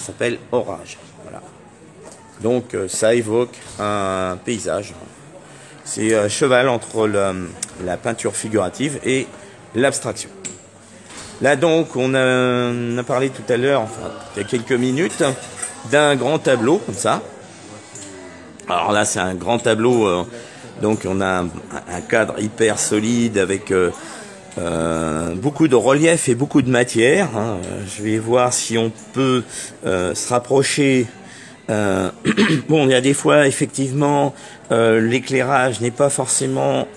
ça s'appelle Orage. Voilà. Donc ça évoque un paysage. C'est à cheval entre la peinture figurative et l'abstraction. Là donc on a parlé tout à l'heure, enfin il y a quelques minutes, d'un grand tableau comme ça. Alors là c'est un grand tableau, donc on a un cadre hyper solide avec beaucoup de relief et beaucoup de matière. Hein. Je vais voir si on peut se rapprocher. Bon, il y a des fois effectivement l'éclairage n'est pas forcément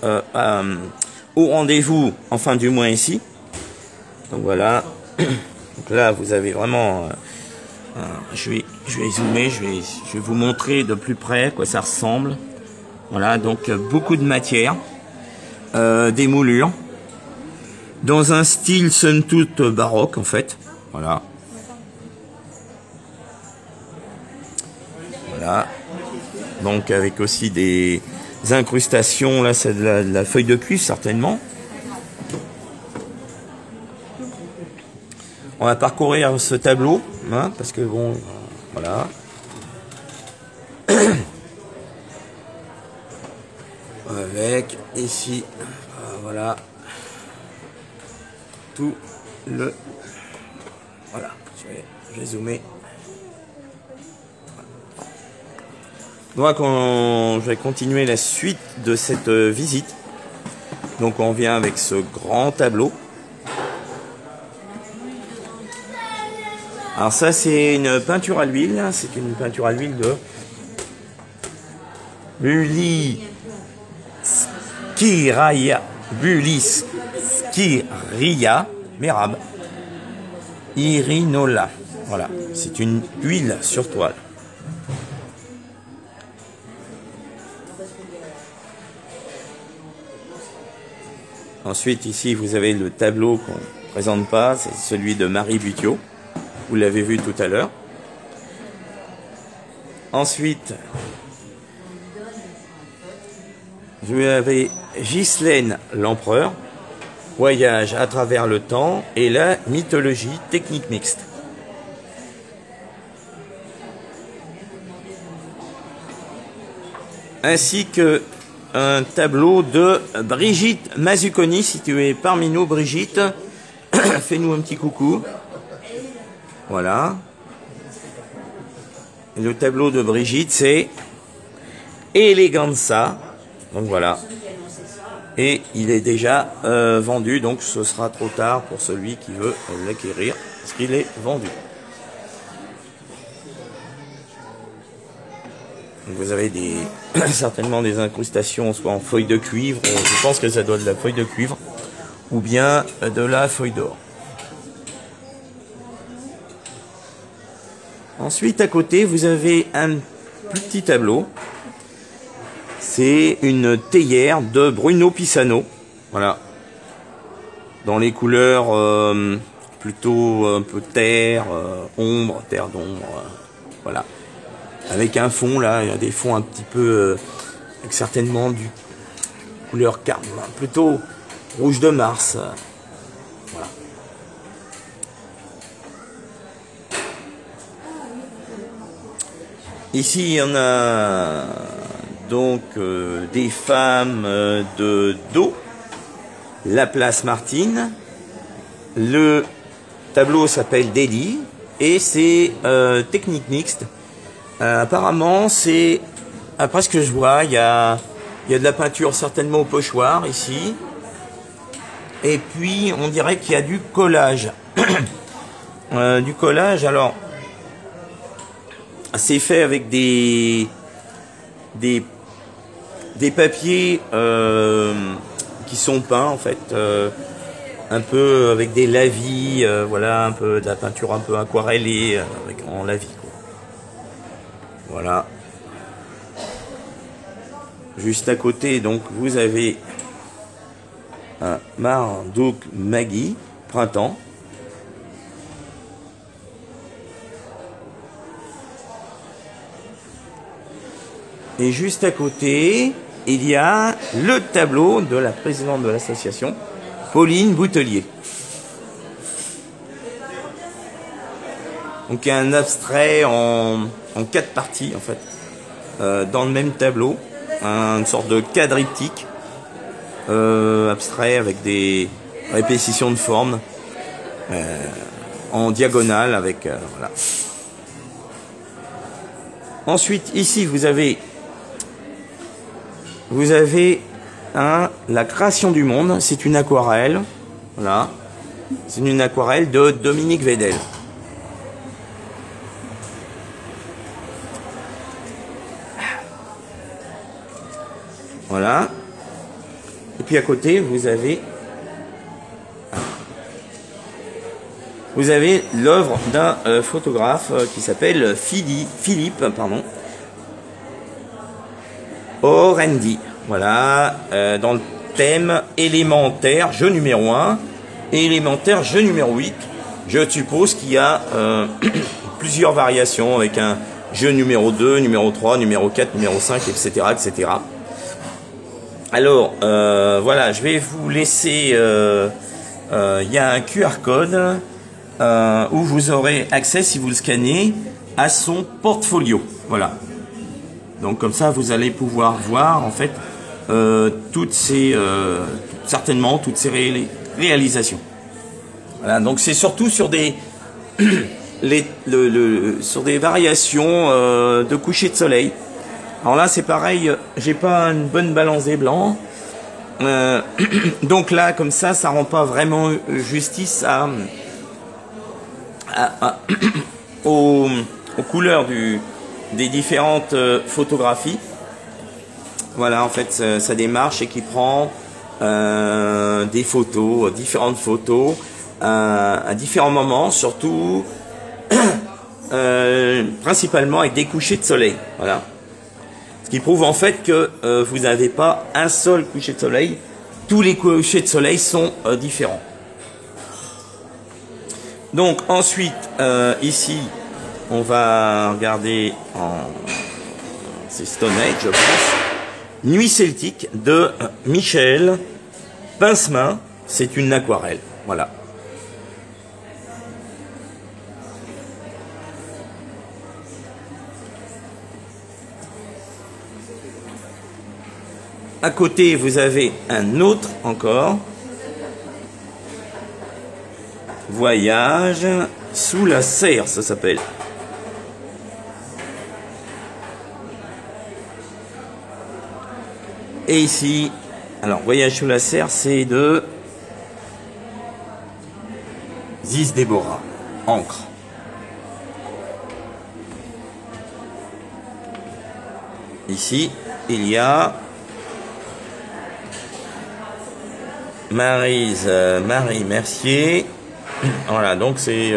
au rendez-vous, enfin du moins ici. Donc voilà. Donc là vous avez vraiment je vais zoomer, je vais vous montrer de plus près à quoi ça ressemble. Voilà, donc beaucoup de matière, des moulures, dans un style somme toute baroque en fait. Voilà. Voilà. Donc avec aussi des incrustations, là c'est de la feuille de cuivre certainement. On va parcourir ce tableau, hein, parce que bon, voilà. Avec ici, voilà, tout le, voilà, je vais zoomer. Donc je vais continuer la suite de cette visite. Donc on vient avec ce grand tableau. Alors ça c'est une peinture à l'huile, c'est une peinture à l'huile de Bulis Skiria Merab Irinola. Voilà, c'est une huile sur toile. Ensuite ici vous avez le tableau qu'on ne présente pas, c'est celui de Marie Buthiot. Vous l'avez vu tout à l'heure. Ensuite, vous avez Ghislaine l'Empereur, Voyage à travers le temps et la mythologie technique mixte. Ainsi que un tableau de Brigitte Mazzucconi. Si tu es parmi nous, Brigitte, fais-nous un petit coucou. Voilà. Et le tableau de Brigitte, c'est Eleganza. Donc voilà. Et il est déjà vendu, donc ce sera trop tard pour celui qui veut l'acquérir, parce qu'il est vendu. Donc vous avez certainement des incrustations, soit en feuille de cuivre, je pense que ça doit être de la feuille de cuivre, ou bien de la feuille d'or. Ensuite, à côté, vous avez un petit tableau. C'est une théière de Bruno Pisano. Voilà. Dans les couleurs plutôt un peu terre, ombre, terre d'ombre. Voilà. Avec un fond, là, il y a des fonds un petit peu, avec certainement du couleur carme, plutôt rouge de Mars. Voilà. Ici, il y en a donc des femmes de dos, la place Martine. Le tableau s'appelle Délit et c'est technique mixte. Apparemment, c'est, après ce que je vois, il y a de la peinture certainement au pochoir ici. Et puis, on dirait qu'il y a du collage. Du collage, alors... C'est fait avec des papiers qui sont peints en fait, un peu avec des lavis, voilà, un peu de la peinture un peu aquarellée en lavis, quoi. Voilà. Juste à côté, donc vous avez un Marduk Maggie Printemps. Et juste à côté, il y a le tableau de la présidente de l'association, Pauline Boutelier. Donc il y a un abstrait en 4 parties en fait, dans le même tableau, une sorte de quadriptyque abstrait avec des répétitions de formes en diagonale avec voilà. Ensuite ici vous avez la création du monde, c'est une aquarelle, voilà, c'est une aquarelle de Dominique Vedel. Voilà. Et puis à côté, vous avez l'œuvre d'un photographe qui s'appelle Philippe Orendi. Voilà, dans le thème élémentaire, jeu numéro 1, et élémentaire, jeu numéro 8. Je suppose qu'il y a plusieurs variations avec un jeu numéro 2, numéro 3, numéro 4, numéro 5, etc. etc. Alors, voilà, je vais vous laisser, il y a un QR code où vous aurez accès, si vous le scannez, à son portfolio. Voilà. Donc comme ça, vous allez pouvoir voir, en fait, certainement toutes ces réalisations. Voilà, donc c'est surtout sur des, sur des variations de coucher de soleil. Alors là, c'est pareil, j'ai pas une bonne balance des blancs. Donc là, comme ça rend pas vraiment justice aux couleurs des différentes photographies. Voilà, en fait, ça démarche et qui prend des photos, différentes photos, à différents moments, surtout, principalement avec des couchers de soleil. Voilà. Ce qui prouve en fait que vous n'avez pas un seul coucher de soleil. Tous les couchers de soleil sont différents. Donc ensuite, ici, on va regarder c'est Stone Age, je pense. Nuit celtique de Michel Pincemain. C'est une aquarelle. Voilà. À côté, vous avez un autre encore. Voyage sous la serre, ça s'appelle. Et ici, alors Voyage sous la serre, c'est de Ziz Déborah, encre. Ici, il y a Marie Mercier. Voilà, donc c'est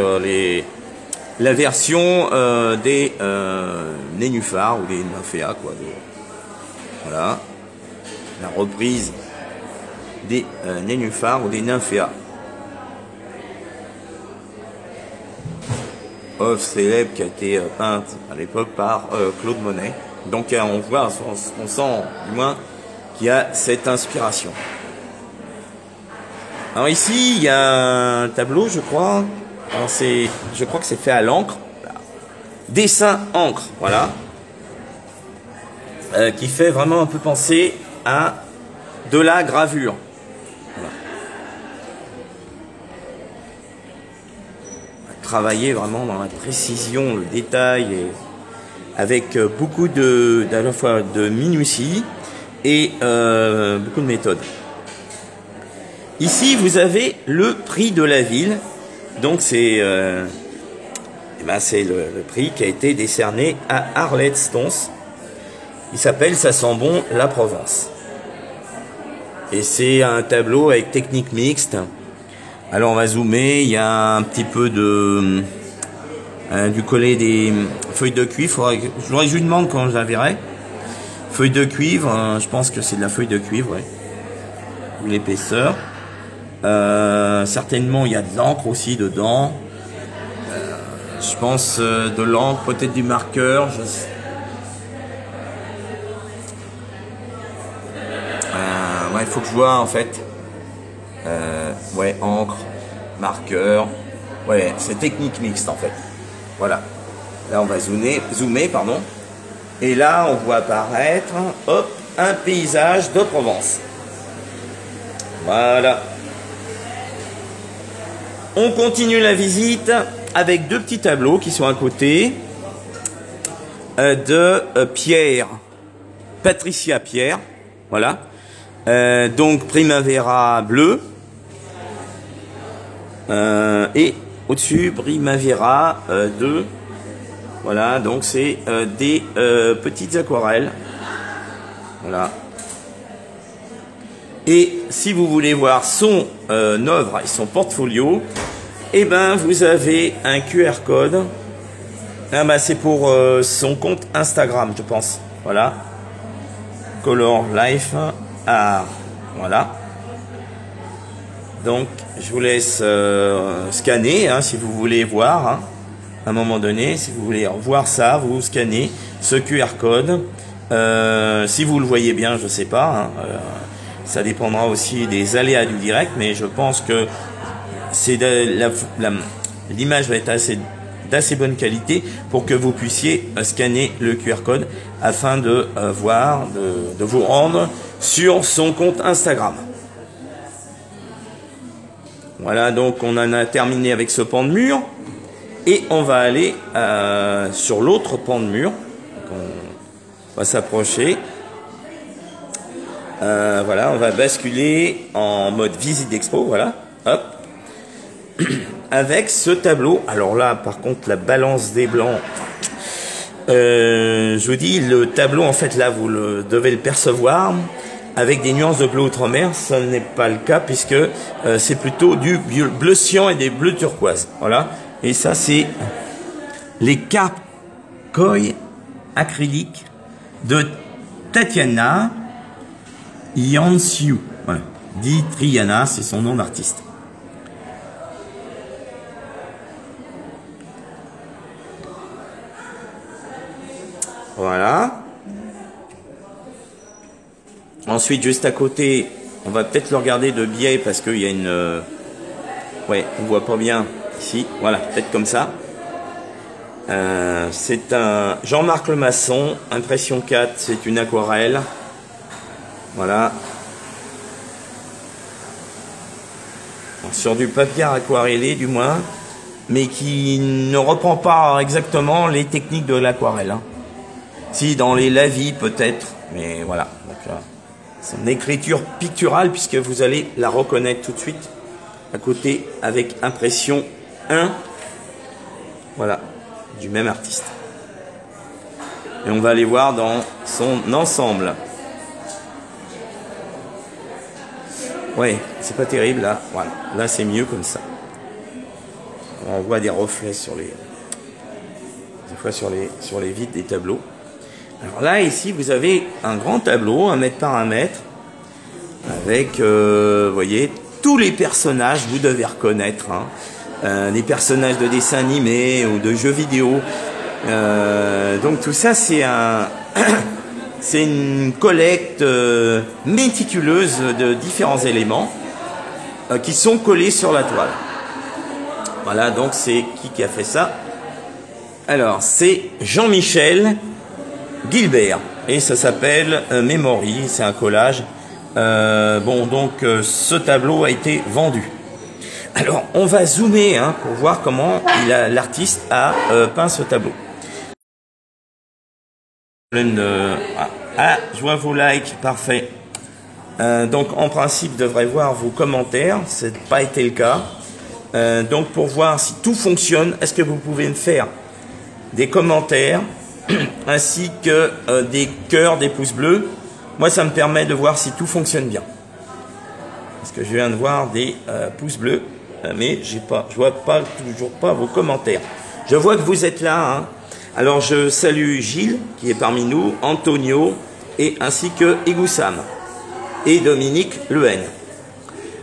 la version des nénuphars ou des nymphéas, quoi. Voilà, la reprise des nénuphars ou des nymphéas. Œuvre célèbre qui a été peinte à l'époque par Claude Monet. Donc on voit, on sent du moins qu'il y a cette inspiration. Alors ici, il y a un tableau, je crois. Alors je crois que c'est fait à l'encre. Dessin encre, voilà. Qui fait vraiment un peu penser à de la gravure. Voilà. Travailler vraiment dans la précision, le détail, et avec beaucoup à la fois de minutie et beaucoup de méthode. Ici, vous avez le prix de la ville. Donc, c'est le prix qui a été décerné à Arlette Stons. Il s'appelle « Ça sent bon, la Provence ». Et c'est un tableau avec technique mixte. Alors, on va zoomer. Il y a un petit peu de du collet des feuilles de cuivre. Je lui demande quand je la verrai. Feuilles de cuivre, je pense que c'est de la feuille de cuivre, ouais. L'épaisseur. Certainement il y a de l'encre aussi dedans, je pense de l'encre, peut-être du marqueur, ouais, il faut que je vois en fait, ouais, encre, marqueur, ouais, c'est technique mixte en fait. Voilà. Là, on va zoomer, pardon. Et là, on voit apparaître, hop, un paysage de Provence. Voilà. On continue la visite avec deux petits tableaux qui sont à côté de Pierre, Patricia Pierre. Voilà. Donc Primavera bleu. Et au-dessus, Primavera 2. Voilà, donc c'est des petites aquarelles. Voilà. Et si vous voulez voir son œuvre et son portfolio, eh ben vous avez un QR code. Ah bah c'est pour son compte Instagram, je pense. Voilà. Color Life Art. Voilà. Donc je vous laisse scanner hein, si vous voulez voir. Hein, à un moment donné, si vous voulez voir ça, vous scannez ce QR code. Si vous le voyez bien, je sais pas. Hein, ça dépendra aussi des aléas du direct, mais je pense que c'est l'image va être d'assez bonne qualité pour que vous puissiez scanner le QR code afin de de vous rendre sur son compte Instagram. Voilà, donc on en a terminé avec ce pan de mur et on va aller sur l'autre pan de mur. Donc on va s'approcher. Voilà, on va basculer en mode visite d'expo, voilà, hop, avec ce tableau. Alors là, par contre, la balance des blancs, je vous dis, le tableau, en fait, là, vous devez le percevoir avec des nuances de bleu outre-mer. Ça n'est pas le cas puisque c'est plutôt du bleu cyan et des bleus turquoise, voilà. Et ça, c'est les cartes koi acryliques de Tatiana Yansiu, voilà. Dit Triana, c'est son nom d'artiste. Voilà. Ensuite, juste à côté, on va peut-être le regarder de biais parce qu'il y a une... ouais, on voit pas bien ici. Voilà, peut-être comme ça. C'est un Jean-Marc Lemasson, impression 4, c'est une aquarelle. Voilà. Sur du papier aquarellé du moins, mais qui ne reprend pas exactement les techniques de l'aquarelle. Hein. Si dans les lavis peut-être, mais voilà. Donc c'est une écriture picturale puisque vous allez la reconnaître tout de suite à côté avec impression 1. Voilà, du même artiste. Et on va aller voir dans son ensemble. Ouais, c'est pas terrible là. Voilà, là c'est mieux comme ça. On voit des reflets sur les, des fois sur les vitres des tableaux. Alors là ici vous avez un grand tableau, 1 mètre par 1 mètre, avec, vous voyez, tous les personnages vous devez reconnaître, hein, des personnages de dessins animés ou de jeux vidéo. Donc tout ça c'est un c'est une collecte méticuleuse de différents éléments qui sont collés sur la toile. Voilà, donc c'est qui a fait ça? Alors, c'est Jean-Michel Gilbert et ça s'appelle Memory, c'est un collage. Bon, donc ce tableau a été vendu. Alors, on va zoomer hein, pour voir comment l'artiste a peint ce tableau. Ah, je vois vos likes, parfait. Donc en principe, je devrais voir vos commentaires, ça n'a pas été le cas. Donc pour voir si tout fonctionne, est-ce que vous pouvez me faire des commentaires ainsi que des cœurs, des pouces bleus. Moi, ça me permet de voir si tout fonctionne bien. Parce que je viens de voir des pouces bleus, mais je vois toujours pas vos commentaires. Je vois que vous êtes là, hein. Alors je salue Gilles qui est parmi nous, Antonio et ainsi que Igoussam et Dominique Lehen.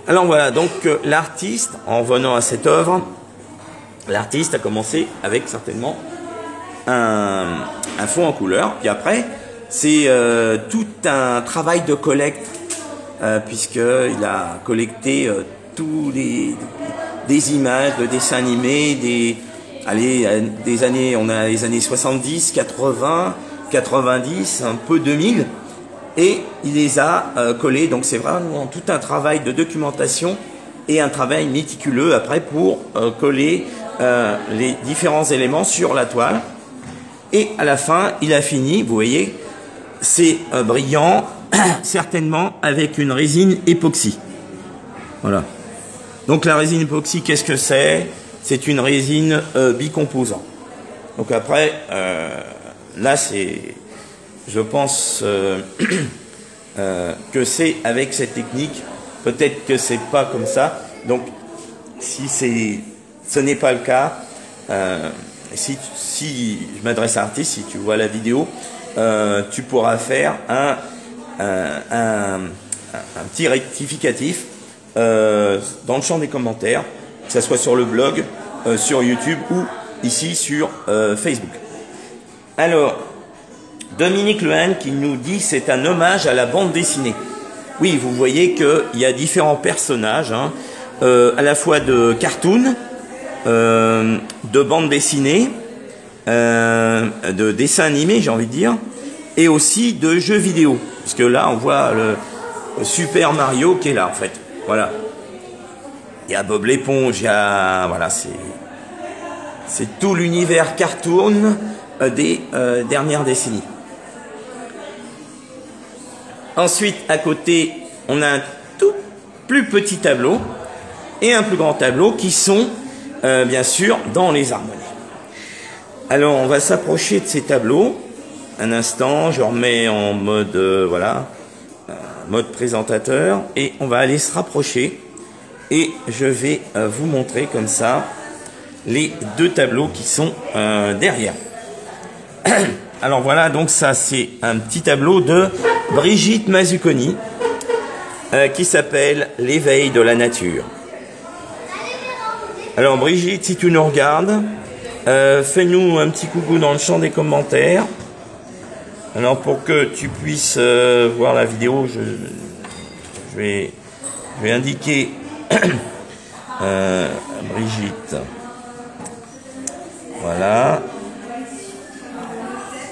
Alors voilà, donc l'artiste, en venant à cette œuvre, l'artiste a commencé avec certainement un fond en couleur, puis après c'est tout un travail de collecte puisqu'il a collecté tous des images de dessins animés, allez, on a les années 70, 80, 90, un peu 2000, et il les a collés. Donc c'est vraiment tout un travail de documentation et un travail méticuleux après pour coller les différents éléments sur la toile. Et à la fin, il a fini, vous voyez, c'est brillant, certainement avec une résine époxy. Voilà. Donc la résine époxy, qu'est-ce que c'est? C'est une résine bicomposant. Donc après, là c'est, je pense que c'est avec cette technique, peut-être que c'est pas comme ça. Donc si ce n'est pas le cas, si je m'adresse à l'artiste, si tu vois la vidéo, tu pourras faire un petit rectificatif dans le champ des commentaires, que ce soit sur le blog, sur YouTube ou ici sur Facebook. Alors, Dominique Lehane qui nous dit c'est un hommage à la bande dessinée. Oui, vous voyez qu'il y a différents personnages, hein, à la fois de cartoon, de bande dessinée, de dessin animé, j'ai envie de dire, et aussi de jeux vidéo. Parce que là, on voit le Super Mario qui est là, en fait. Voilà. Il y a Bob l'éponge, il y a... Voilà, c'est tout l'univers cartoon des dernières décennies. Ensuite, à côté, on a un tout plus petit tableau et un plus grand tableau qui sont, bien sûr, dans les harmonies. Alors, on va s'approcher de ces tableaux. Un instant, je remets en mode, voilà, mode présentateur, et on va aller se rapprocher. Et je vais vous montrer comme ça les deux tableaux qui sont derrière. Alors voilà, donc ça c'est un petit tableau de Brigitte Mazzucconi qui s'appelle L'éveil de la nature. Alors Brigitte, si tu nous regardes, fais-nous un petit coucou dans le champ des commentaires. Alors pour que tu puisses voir la vidéo, je vais indiquer Brigitte. Voilà.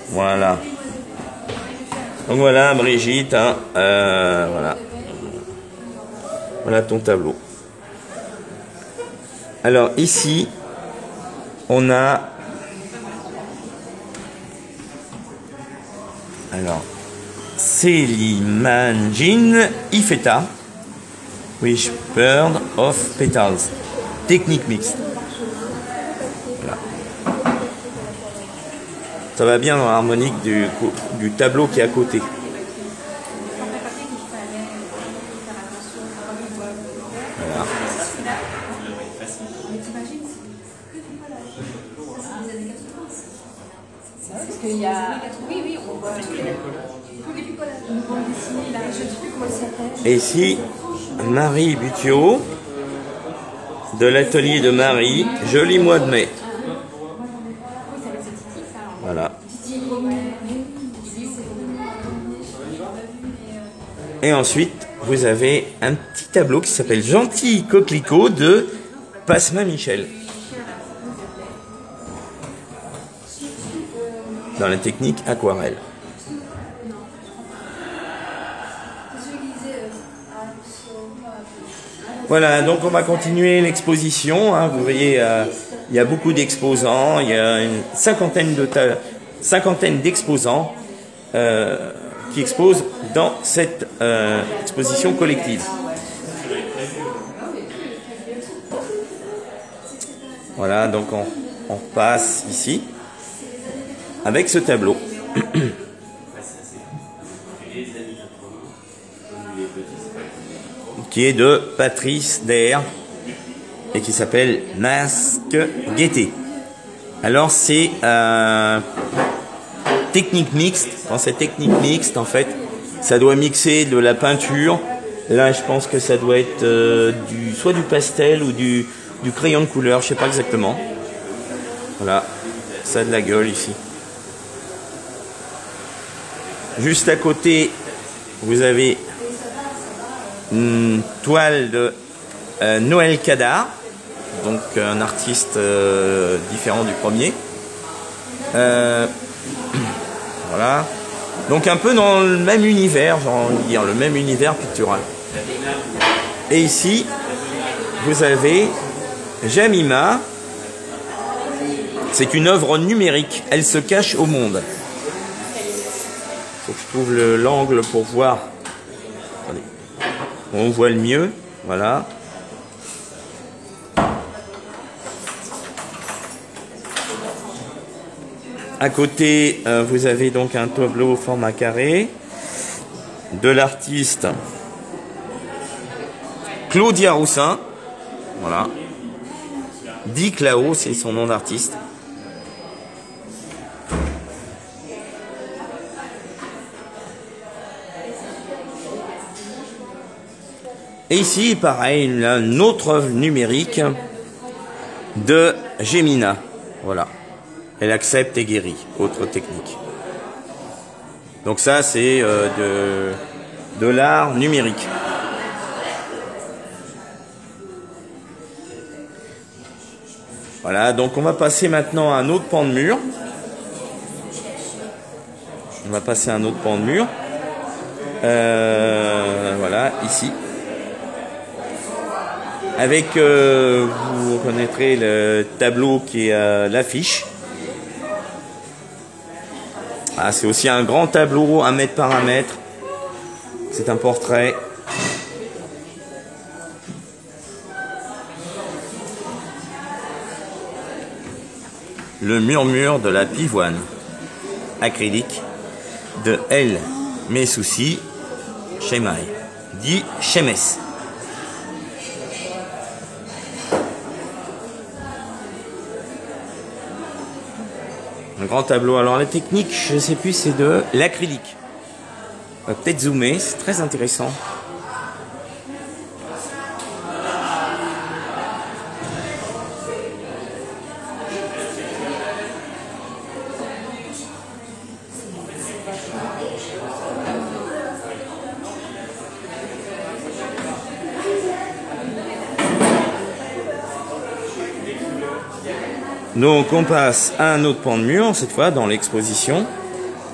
Voilà. Donc voilà Brigitte, hein, voilà. Voilà ton tableau. Alors ici, on a... Alors, Selimangin Ifeta, Wish Bird of Petals, technique mixte. Voilà. Ça va bien dans l'harmonique du tableau qui est à côté. Voilà. Parce qu'il y a... Oui, on voit... Et ici, Marie Butiot, de l'atelier de Marie, joli mois de mai. Voilà. Et ensuite, vous avez un petit tableau qui s'appelle Gentil Coquelicot de Pasma Michel. Dans la technique aquarelle. Voilà, donc on va continuer l'exposition. Hein. Vous voyez, il y a beaucoup d'exposants. Il y a une cinquantaine d'exposants qui exposent dans cette exposition collective. Voilà, donc on passe ici avec ce tableau. Qui est de Patrice Dair et qui s'appelle Masque Gaieté. Alors c'est technique mixte. Dans cette technique mixte, en fait, ça doit mixer de la peinture. Là, je pense que ça doit être soit du pastel ou du crayon de couleur, je sais pas exactement. Voilà, ça a de la gueule ici. Juste à côté, vous avez une toile de Noël Cadar, donc un artiste différent du premier. Voilà. Donc un peu dans le même univers, j'ai envie de dire, le même univers pictural. Et ici, vous avez Jamima. C'est une œuvre numérique. Elle se cache au monde. Faut que je trouve l'angle pour voir. Attendez. On voit le mieux. Voilà. À côté, vous avez donc un tableau au format carré de l'artiste Claudia Roussin. Voilà. Di Clao, c'est son nom d'artiste. Et ici, pareil, une autre œuvre numérique de Gemina. Voilà. Elle accepte et guérit. Autre technique. Donc ça, c'est de l'art numérique. Voilà, donc on va passer maintenant à un autre pan de mur. On va passer à un autre pan de mur. Voilà, ici. Avec, vous reconnaîtrez le tableau qui est l'affiche. Ah, c'est aussi un grand tableau, 1 mètre par 1 mètre. C'est un portrait. Le murmure de la pivoine. Acrylique. De El Messoussi Chemay. Dit Chemes. Un grand tableau. Alors la technique, je ne sais plus, c'est de l'acrylique. On va peut-être zoomer, c'est très intéressant. Donc on passe à un autre pan de mur, cette fois dans l'exposition,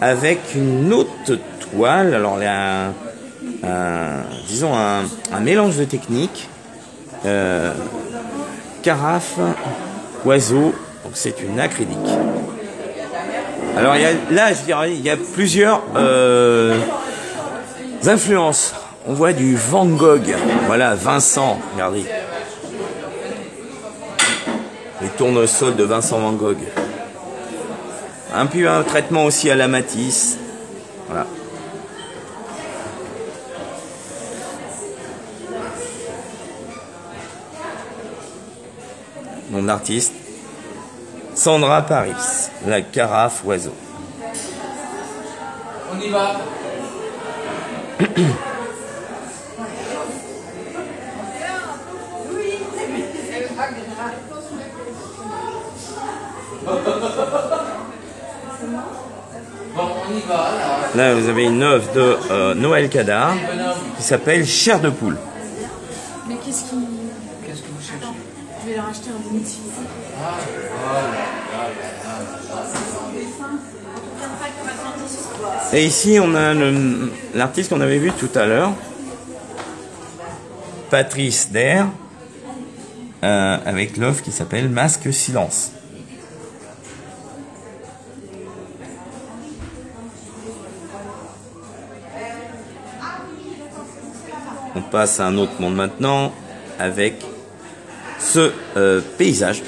avec une autre toile. Alors il y a disons un mélange de techniques, carafe, oiseau, donc c'est une acrylique. Alors là je dirais il y a plusieurs influences. On voit du Van Gogh, voilà Vincent, regardez. Les tournesols de Vincent Van Gogh. Un peu un traitement aussi à la Matisse. Voilà. Nom d'artiste. Sandra Paris. La carafe oiseau. On y va. Bon, on y va, là, vous avez une œuvre de Noël Cadar qui s'appelle Chair de poule. Mais qu'est-ce que vous cherchez? Je vais leur acheter un boniti. Et ici, on a l'artiste qu'on avait vu tout à l'heure, Patrice Der, avec l'œuvre qui s'appelle Masque Silence. On passe à un autre monde maintenant avec ce paysage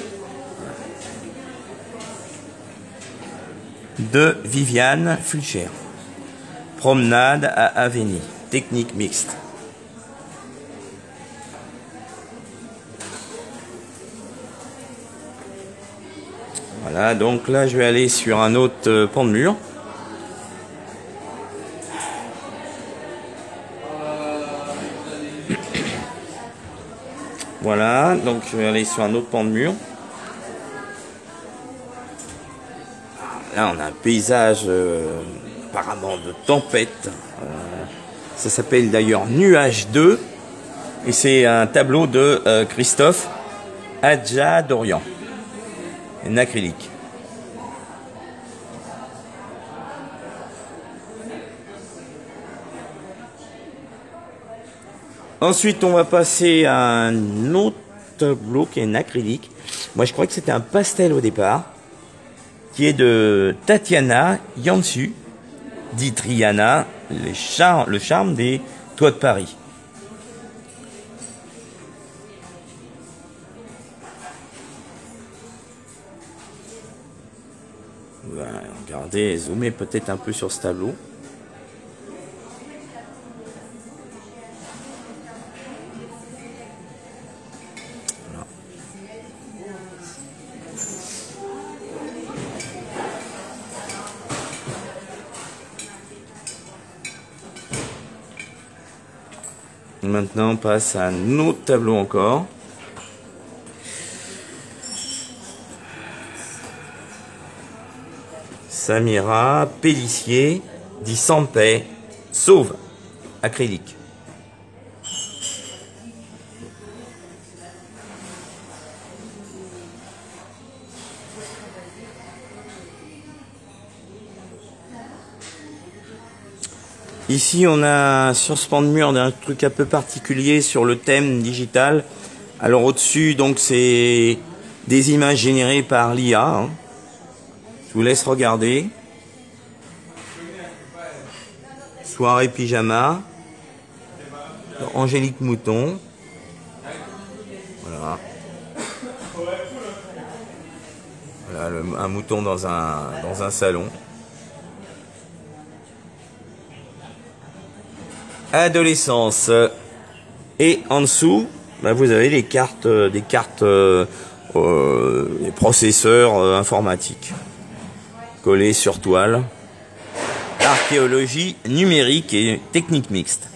de Viviane Fulcher. Promenade à Aveni, technique mixte. Voilà, donc là je vais aller sur un autre pan de mur. Voilà, donc je vais aller sur un autre pan de mur. Là, on a un paysage apparemment de tempête. Ça s'appelle d'ailleurs Nuage 2. Et c'est un tableau de Christophe Adja d'Orient. Un acrylique. Ensuite, on va passer à un autre tableau qui est un acrylique. Moi, je crois que c'était un pastel au départ, qui est de Tatiana Yansu, dit Triana, le charme des toits de Paris. Voilà, regardez, zoomez peut-être un peu sur ce tableau. Maintenant, on passe à un autre tableau encore. Samira Pellissier, dit sans paix, sauve, acrylique. Ici, on a sur ce pan de mur un truc un peu particulier sur le thème digital. Alors au-dessus, donc c'est des images générées par l'IA. Hein. Je vous laisse regarder. Soirée pyjama. Angélique Mouton. Voilà. Voilà un mouton dans un salon. Adolescence. Et en dessous, bah, vous avez les cartes, des cartes, les processeurs informatiques collés sur toile. Archéologie numérique et technique mixte.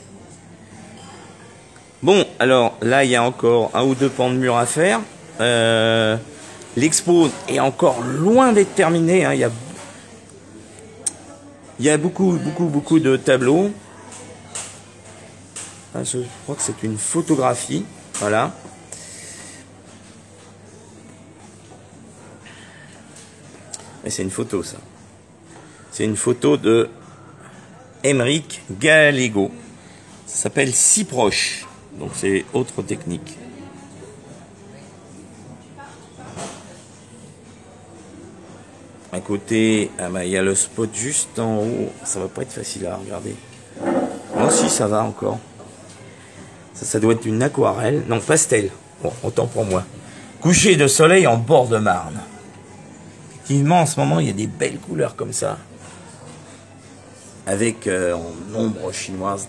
Bon, alors là, il y a encore un ou deux pans de mur à faire. L'expo est encore loin d'être terminée. Hein. Il y a beaucoup de tableaux. Je crois que c'est une photographie, voilà. Et c'est une photo, ça. C'est une photo de Émeric Gallego. Ça s'appelle Si proche. Donc c'est autre technique. À côté, ah bah, il y a le spot juste en haut. Ça va pas être facile à regarder. Moi aussi, ça va encore. Ça doit être une aquarelle. Non, pastel. Bon, autant pour moi. Coucher de soleil en bord de Marne. Effectivement, en ce moment, il y a des belles couleurs comme ça. Avec en ombre chinoise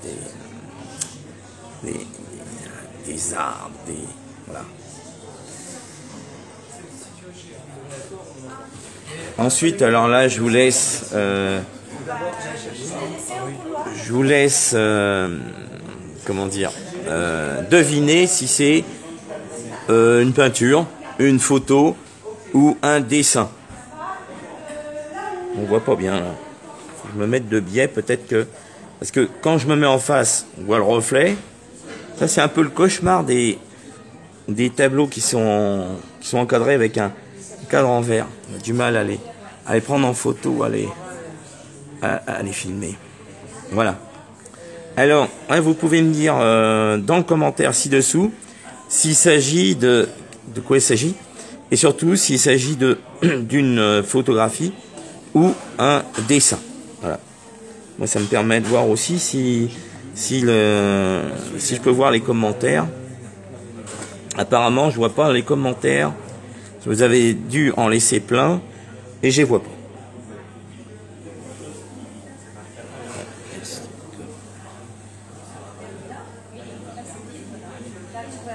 des arbres, voilà. Ensuite, alors là, je vous laisse... comment dire, deviner si c'est une peinture, une photo ou un dessin. On voit pas bien là. Faut que je me mette de biais, peut-être que... Parce que quand je me mets en face, on voit le reflet. Ça, c'est un peu le cauchemar des tableaux qui sont encadrés avec un cadre en verre. On a du mal à les prendre en photo, à les filmer. Voilà. Alors, hein, vous pouvez me dire dans le commentaire ci-dessous s'il s'agit de quoi il s'agit et surtout s'il s'agit d'une photographie ou un dessin. Voilà. Moi, ça me permet de voir aussi si je peux voir les commentaires. Apparemment, je vois pas les commentaires. Vous avez dû en laisser plein et je les vois pas.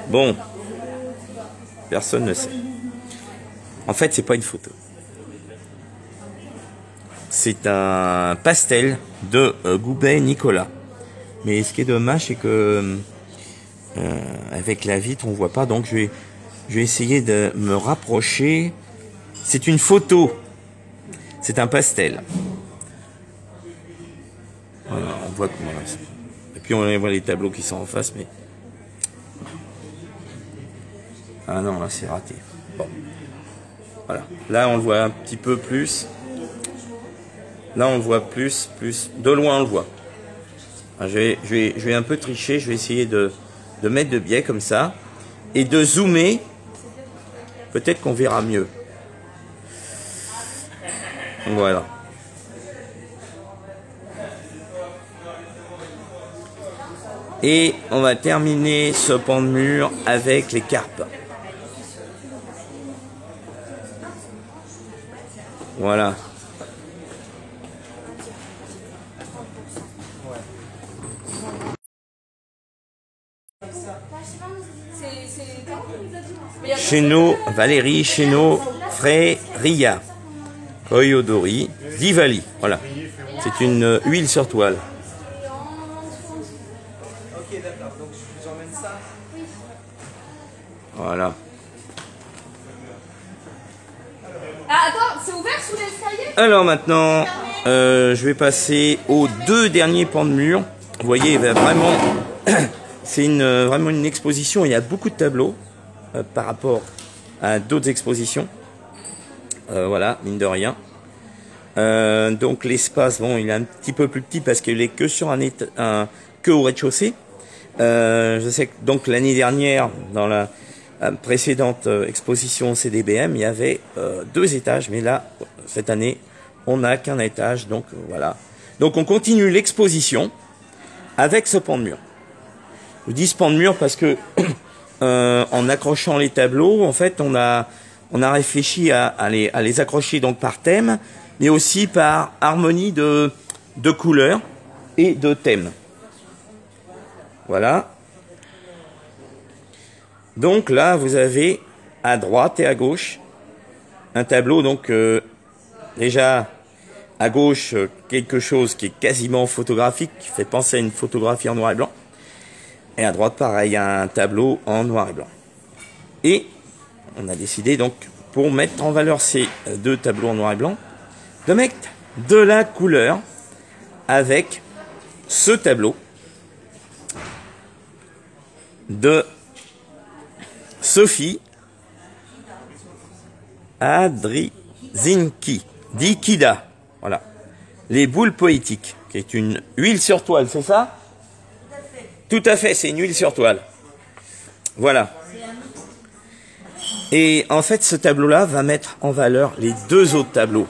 Bon, personne ne sait. En fait, c'est pas une photo. C'est un pastel de Goubet Nicolas. Mais ce qui est dommage, c'est que avec la vitre, on voit pas. Donc, je vais essayer de me rapprocher. C'est une photo. C'est un pastel. Voilà, on voit comment. Et puis, on voit les tableaux qui sont en face, mais Ah non, là c'est raté. Bon. Voilà. Là on le voit un petit peu plus. Là on le voit plus. De loin on le voit. Je vais un peu tricher. Je vais essayer de mettre de biais comme ça. Et de zoomer. Peut-être qu'on verra mieux. Voilà. Et on va terminer ce pan de mur avec les carpes. Voilà. Chéneau, Valérie, Chéneau, Fréria, Oyodori, Divali. Voilà. C'est une huile sur toile. Ok, d'accord. Donc je vous emmène ça. Voilà. Ah, attends, c'est ouvert sous l'escalier? Alors maintenant, je vais passer aux deux derniers pans de mur. Vous voyez, vraiment, c'est vraiment une exposition. Il y a beaucoup de tableaux par rapport à d'autres expositions. Voilà, mine de rien. Donc l'espace, bon, il est un petit peu plus petit parce qu'il est que sur que au rez-de-chaussée. Je sais que donc l'année dernière, dans la précédente exposition CDBM, il y avait 2 étages, mais là, cette année, on n'a qu'un étage, donc voilà. Donc on continue l'exposition avec ce pan de mur. Je dis ce pan de mur parce que en accrochant les tableaux, en fait, on a réfléchi à les accrocher donc par thème, mais aussi par harmonie de couleurs et de thèmes. Voilà. Donc là, vous avez à droite et à gauche un tableau. Donc déjà à gauche quelque chose qui est quasiment photographique, qui fait penser à une photographie en noir et blanc. Et à droite, pareil, un tableau en noir et blanc. Et on a décidé donc, pour mettre en valeur ces 2 tableaux en noir et blanc, de mettre de la couleur avec ce tableau de Sophie Adrizinki, d'Ikida. Voilà. Les boules poétiques, qui est une huile sur toile, c'est ça? Tout à fait, c'est une huile sur toile. Voilà. Et en fait, ce tableau-là va mettre en valeur les 2 autres tableaux.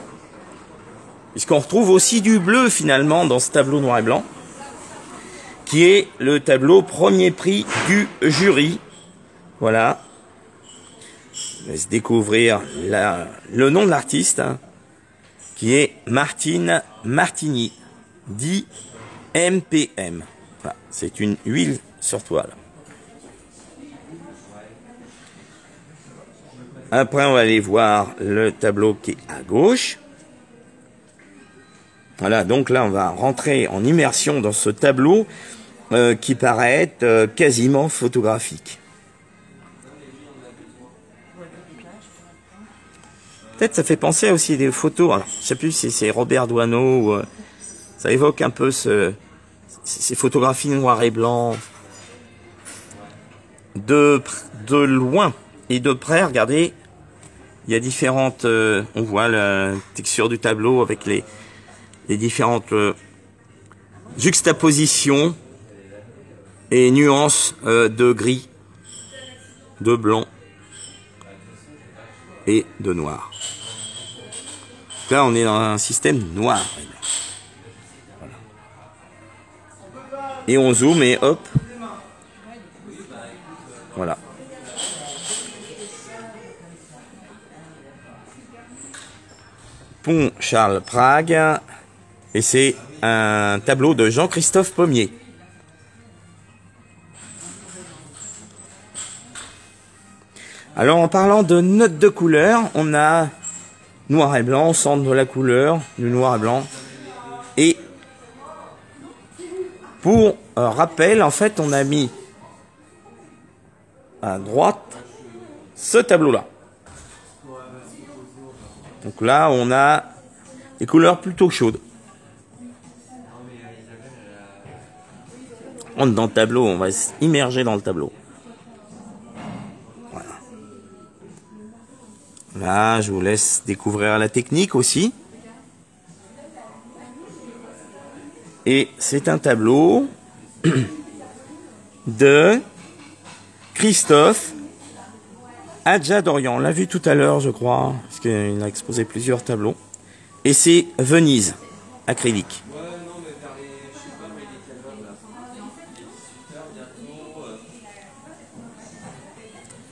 Puisqu'on retrouve aussi du bleu, finalement, dans ce tableau noir et blanc, qui est le tableau premier prix du jury. Voilà. Je laisse découvrir le nom de l'artiste, hein, qui est Martine Martini, dit MPM. Voilà. C'est une huile sur toile. Après, on va aller voir le tableau qui est à gauche. Voilà, donc là, on va rentrer en immersion dans ce tableau qui paraît être quasiment photographique. Peut-être ça fait penser aussi à des photos. Alors, je sais plus si c'est Robert Doisneau ou ça évoque un peu ces photographies noir et blanc. De loin et de près, regardez, il y a différentes. On voit la texture du tableau avec les différentes juxtapositions et nuances de gris, de blanc et de noir. Là, on est dans un système noir. Voilà. Et on zoome et hop. Voilà. Pont Charles Prague. Et c'est un tableau de Jean-Christophe Pommier. Alors en parlant de notes de couleur, on a noir et blanc, centre de la couleur, du noir et blanc. Et pour rappel, en fait, on a mis à droite ce tableau-là. Donc là, on a des couleurs plutôt chaudes. On rentre dans le tableau, on va s'immerger dans le tableau. Voilà. Là, je vous laisse découvrir la technique aussi. Et c'est un tableau de Christophe Adjadorian. On l'a vu tout à l'heure, je crois, parce qu'il a exposé plusieurs tableaux. Et c'est Venise, acrylique.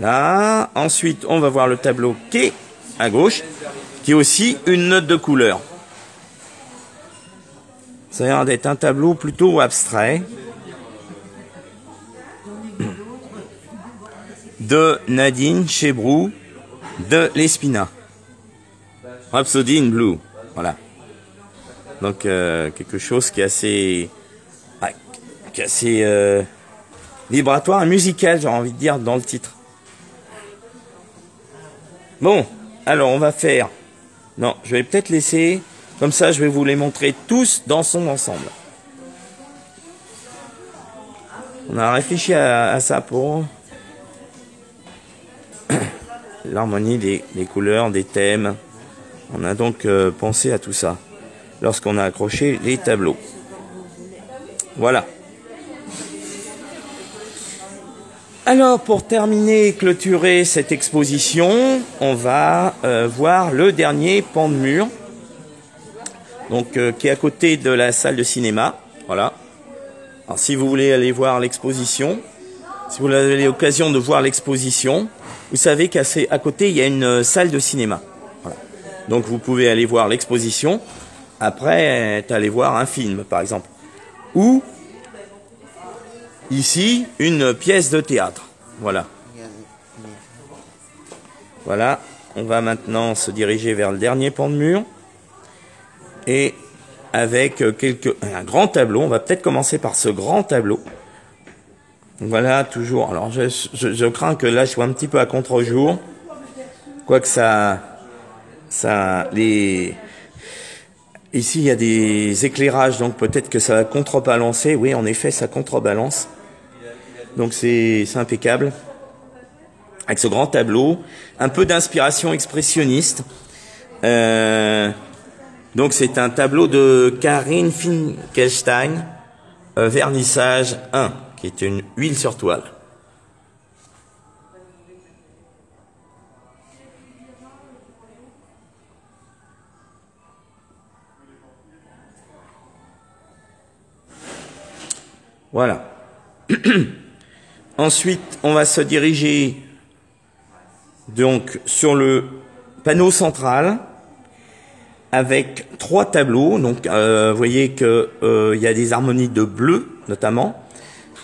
Là, ensuite, on va voir le tableau qui est à gauche, qui est aussi une note de couleur. Ça a l'air d'être un tableau plutôt abstrait de Nadine Chebrou de l'Espina. Rhapsody in Blue. Voilà. Donc, quelque chose qui est assez, vibratoire et musical, j'ai envie de dire, dans le titre. Bon, alors on va faire... Non, je vais peut-être laisser... Comme ça, je vais vous les montrer tous dans son ensemble. On a réfléchi à ça pour... l'harmonie des couleurs, des thèmes. On a donc pensé à tout ça lorsqu'on a accroché les tableaux. Voilà. Alors, pour terminer et clôturer cette exposition, on va voir le dernier pan de mur, donc qui est à côté de la salle de cinéma. Voilà. Alors, si vous voulez aller voir l'exposition, si vous avez l'occasion de voir l'exposition, vous savez qu'à côté, il y a une salle de cinéma. Voilà. Donc, vous pouvez aller voir l'exposition, après aller voir un film, par exemple. Ou ici, une pièce de théâtre. Voilà. Voilà. On va maintenant se diriger vers le dernier pan de mur. Et avec un grand tableau. On va peut-être commencer par ce grand tableau. Voilà, toujours. Alors, je crains que là, je sois un petit peu à contre-jour. Quoique ici, il y a des éclairages, donc peut-être que ça va contrebalancer. Oui, en effet, ça contrebalance. Donc c'est impeccable. Avec ce grand tableau, un peu d'inspiration expressionniste. Donc c'est un tableau de Karine Finkelstein, vernissage 1, qui est une huile sur toile. Voilà. Ensuite, on va se diriger donc sur le panneau central avec 3 tableaux. Donc, vous voyez que il y a des harmonies de bleu, notamment.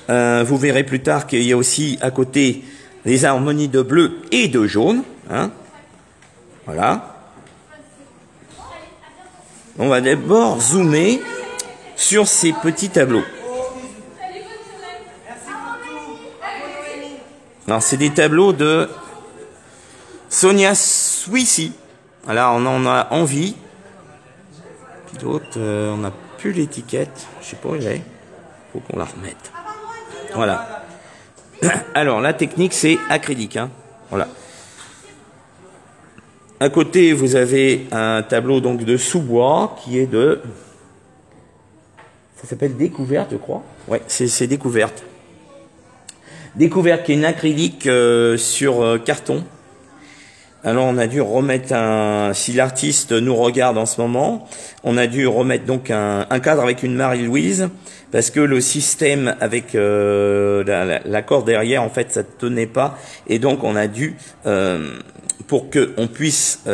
Vous verrez plus tard qu'il y a aussi à côté des harmonies de bleu et de jaune. Hein. Voilà. On va d'abord zoomer sur ces petits tableaux. Alors, c'est des tableaux de Sonia Swissi. Alors, on en a envie. Puis d'autres, on n'a plus l'étiquette. Je sais pas où elle est. Faut qu'on la remette. Voilà. Alors, la technique, c'est acrylique. Hein. Voilà. À côté, vous avez un tableau donc de sous-bois qui est de... Ça s'appelle Découverte, je crois. Ouais, c'est Découverte. Découverte qui est une acrylique sur carton. Alors on a dû remettre si l'artiste nous regarde en ce moment, on a dû remettre donc un cadre avec une Marie-Louise parce que le système avec la corde derrière en fait ça ne tenait pas et donc on a dû pour que on puisse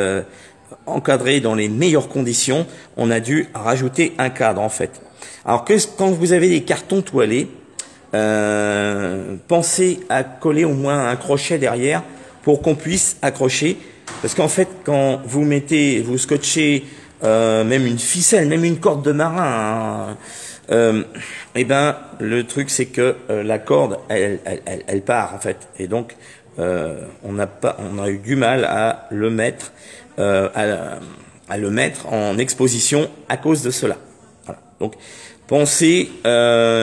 encadrer dans les meilleures conditions, on a dû rajouter un cadre en fait. Alors quand vous avez des cartons toilés, pensez à coller au moins un crochet derrière pour qu'on puisse accrocher, parce qu'en fait quand vous vous scotchez même une ficelle, même une corde de marin, et ben le truc c'est que la corde elle part en fait, et donc on a eu du mal à le mettre en exposition à cause de cela. Voilà. Donc pensez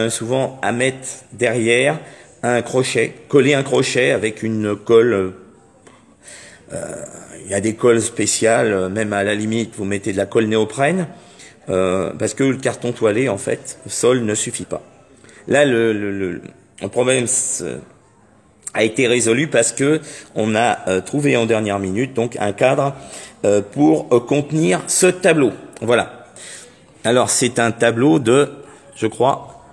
souvent à mettre derrière un crochet, coller un crochet avec une colle y a des colles spéciales, même à la limite, vous mettez de la colle néoprène, parce que le carton toilé, en fait, sol ne suffit pas. Là, le problème a été résolu parce que on a trouvé en dernière minute donc un cadre pour contenir ce tableau. Voilà. Alors, c'est un tableau de, je crois,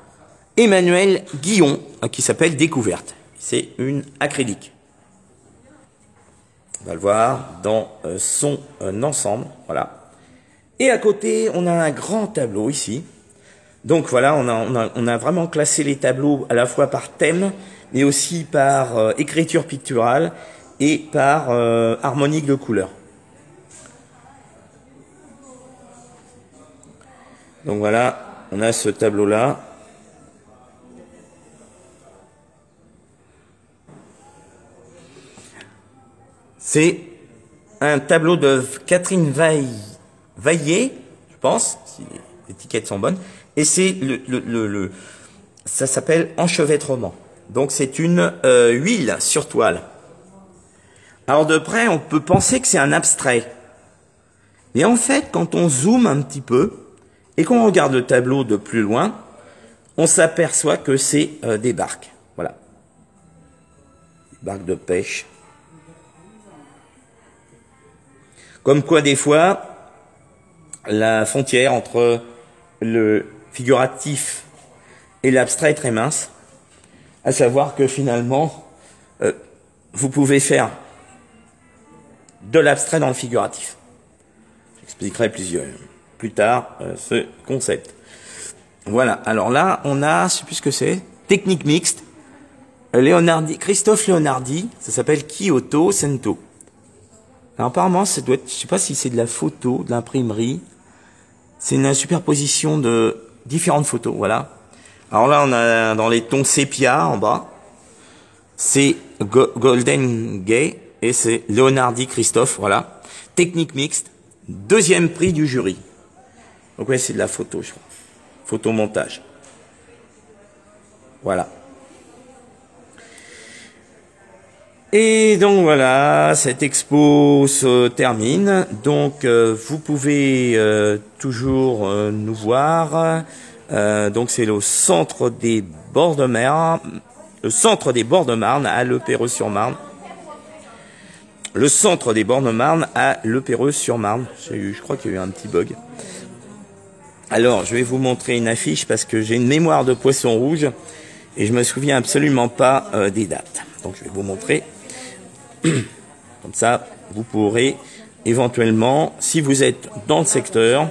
Emmanuel Guillon, qui s'appelle Découverte. C'est une acrylique. On va le voir dans son ensemble, voilà. Et à côté, on a un grand tableau ici. Donc voilà, on a vraiment classé les tableaux à la fois par thème, mais aussi par écriture picturale et par harmonique de couleurs. Donc voilà, on a ce tableau-là. C'est un tableau de Catherine Vaillé, je pense, si les étiquettes sont bonnes, et c'est ça s'appelle enchevêtrement. Donc c'est une huile sur toile. Alors de près, on peut penser que c'est un abstrait. Mais en fait, quand on zoome un petit peu, et qu'on regarde le tableau de plus loin, on s'aperçoit que c'est des barques. Voilà. Des barques de pêche. Comme quoi, des fois, la frontière entre le figuratif et l'abstrait est très mince. À savoir que finalement, vous pouvez faire de l'abstrait dans le figuratif. J'expliquerai plus tard ce concept. Voilà. Alors là, on a, je sais plus ce que c'est, technique mixte. Christophe Leonardi, ça s'appelle Kyoto Sento. Alors apparemment, ça doit être, je sais pas si c'est de la photo, de l'imprimerie. C'est une superposition de différentes photos, voilà. Alors là, on a dans les tons sépia en bas. C'est Golden Gay et c'est Leonardi Christophe, voilà. Technique mixte, 2e prix du jury. Donc ouais, c'est de la photo, je crois. Photomontage. Voilà. Et donc voilà, cette expo se termine. Donc vous pouvez toujours nous voir. Donc c'est le centre des bords de mer, le centre des bords de Marne à Le Perreux-sur-Marne. Le centre des bords de Marne à Le Perreux-sur-Marne. Je crois qu'il y a eu un petit bug. Alors je vais vous montrer une affiche parce que j'ai une mémoire de poisson rouge et je me souviens absolument pas des dates. Donc je vais vous montrer. Comme ça, vous pourrez éventuellement, si vous êtes dans le secteur,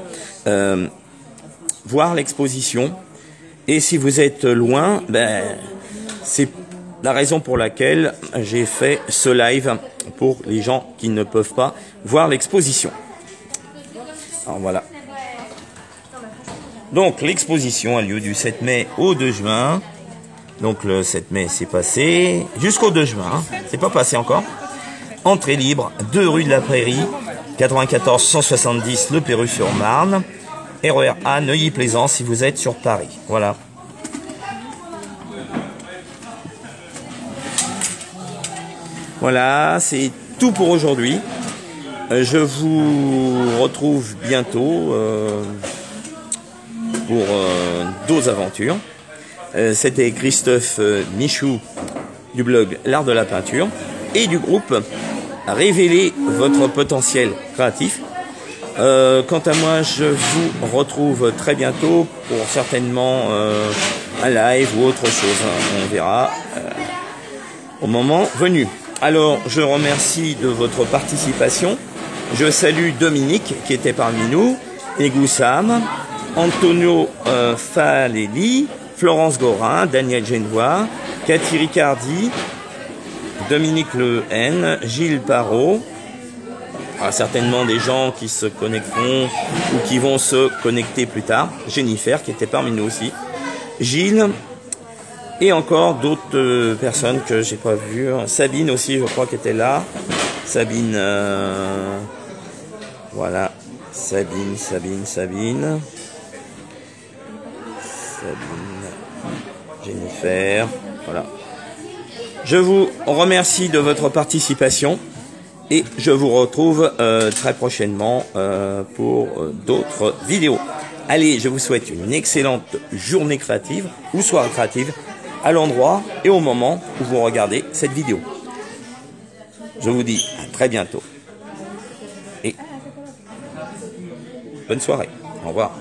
voir l'exposition. Et si vous êtes loin, c'est la raison pour laquelle j'ai fait ce live pour les gens qui ne peuvent pas voir l'exposition. Alors voilà. Donc l'exposition a lieu du 7 mai au 2 juin. Donc le 7 mai c'est passé, jusqu'au 2 juin, hein. C'est pas passé encore. Entrée libre, 2 rue de la Prairie, 94 170 Le Perreux-sur-Marne, RER A Neuilly-Plaisance si vous êtes sur Paris. Voilà. Voilà, c'est tout pour aujourd'hui. Je vous retrouve bientôt pour d'autres aventures. C'était Christophe Michou du blog L'Art de la Peinture et du groupe Révélez votre potentiel créatif. Quant à moi, je vous retrouve très bientôt pour certainement un live ou autre chose. On verra au moment venu. Alors, je remercie de votre participation. Je salue Dominique qui était parmi nous, Egoussam, Antonio Falelli, Florence Gorin, Daniel Genevois, Cathy Ricardi, Dominique Le N, Gilles Parot. Certainement des gens qui se connecteront ou qui vont se connecter plus tard. Jennifer qui était parmi nous aussi. Gilles et encore d'autres personnes que j'ai pas vues. Sabine aussi, je crois, qui était là. Sabine, voilà. Sabine. Jennifer, voilà. Je vous remercie de votre participation Et je vous retrouve très prochainement pour d'autres vidéos. Allez, je vous souhaite une excellente journée créative ou soirée créative à l'endroit et au moment où vous regardez cette vidéo. Je vous dis à très bientôt. Et bonne soirée. Au revoir.